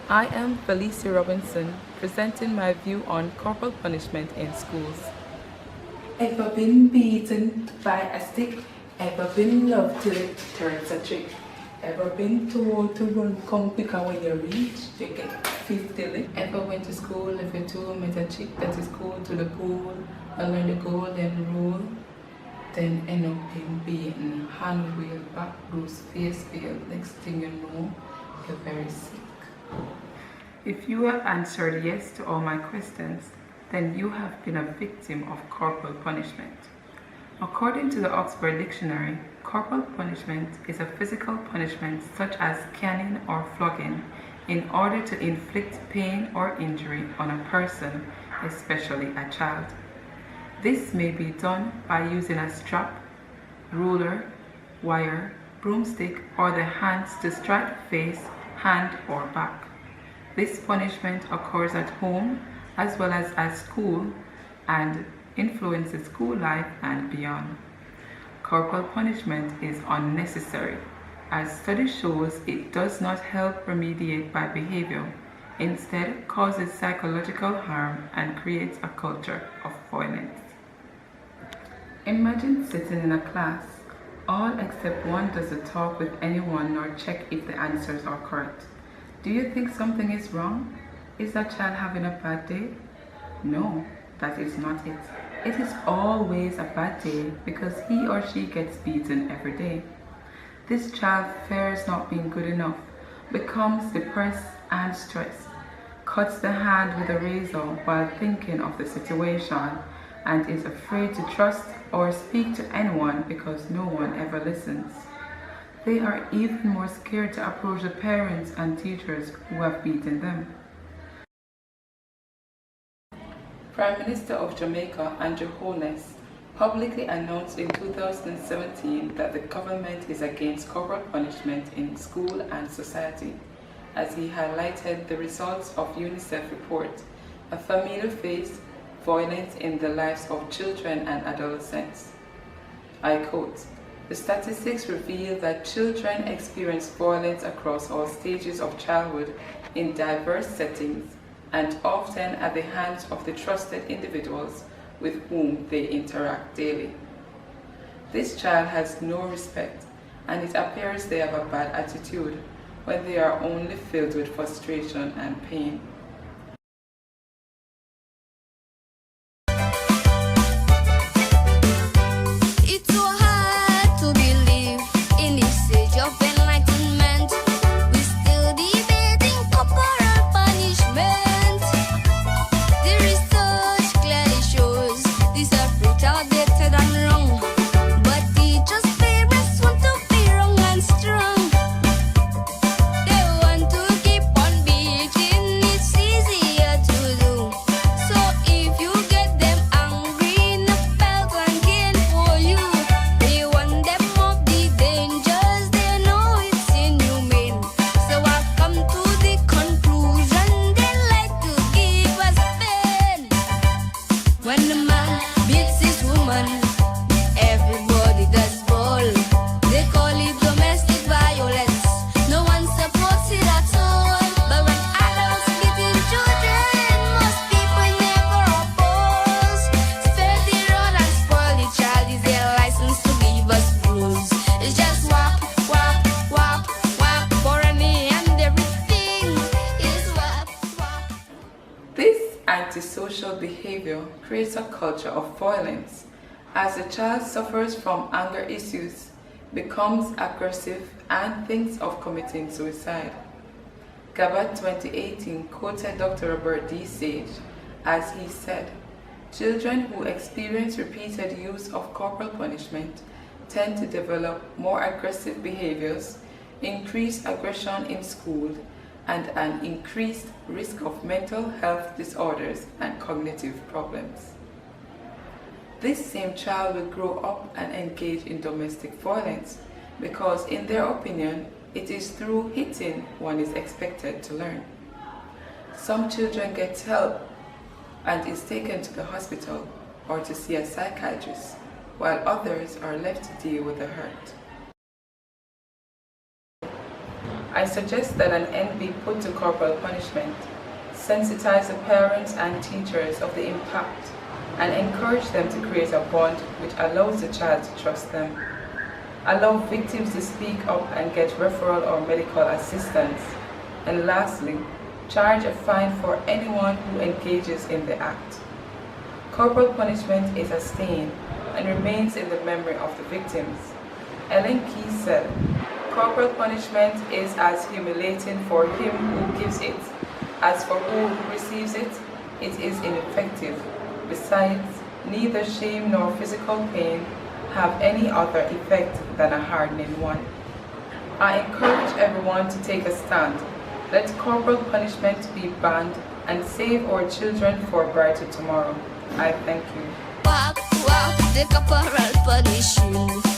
I am Velecia Robinson, presenting my view on corporal punishment in schools. Ever been beaten by a stick? Ever been loved till it turns a trick? Ever been told to run come quicker when you reach? You get 50 lick? Ever went to school if you two met a chick that is cool to the pool and learn the golden rule? Then end up being beaten, hand wheel, back bruise, face fail. Next thing you know, you're very sick. If you have answered yes to all my questions, then you have been a victim of corporal punishment. According to the Oxford Dictionary, corporal punishment is a physical punishment such as caning or flogging in order to inflict pain or injury on a person, especially a child. This may be done by using a strap, ruler, wire, broomstick, or the hands to strike the face, hand, or back. This punishment occurs at home as well as at school and influences school life and beyond. Corporal punishment is unnecessary, as study shows it does not help remediate bad behavior, instead causes psychological harm and creates a culture of violence. Imagine sitting in a class. All except one doesn't talk with anyone nor check if the answers are correct. Do you think something is wrong? Is that child having a bad day? No, that is not it. It is always a bad day because he or she gets beaten every day. This child fears not being good enough, becomes depressed and stressed, cuts the hand with a razor while thinking of the situation, and is afraid to trust or speak to anyone because no one ever listens. They are even more scared to approach the parents and teachers who have beaten them. Prime Minister of Jamaica, Andrew Holness, publicly announced in 2017 that the government is against corporal punishment in school and society, as he highlighted the results of UNICEF report, A Familiar Face, Violence in the Lives of Children and Adolescents. I quote, "The statistics reveal that children experience violence across all stages of childhood in diverse settings and often at the hands of the trusted individuals with whom they interact daily. This child has no respect, and it appears they have a bad attitude when they are only filled with frustration and pain." Antisocial behavior creates a culture of violence as the child suffers from anger issues, becomes aggressive, and thinks of committing suicide. Gabat 2018 quoted Dr. Robert D. Sage as he said, "Children who experience repeated use of corporal punishment tend to develop more aggressive behaviors, increased aggression in school, and an increased risk of mental health disorders and cognitive problems." This same child will grow up and engage in domestic violence because, in their opinion, it is through hitting one is expected to learn. Some children get help and is taken to the hospital or to see a psychiatrist, while others are left to deal with the hurt. I suggest that an end be put to corporal punishment, sensitize the parents and teachers of the impact, and encourage them to create a bond which allows the child to trust them. Allow victims to speak up and get referral or medical assistance. And lastly, charge a fine for anyone who engages in the act. Corporal punishment is a stain and remains in the memory of the victims. Ellen Key said, "Corporal punishment is as humiliating for him who gives it as for who receives it. It is ineffective. Besides, neither shame nor physical pain have any other effect than a hardening one." I encourage everyone to take a stand. Let corporal punishment be banned and save our children for a brighter tomorrow. I thank you. The corporal punishment.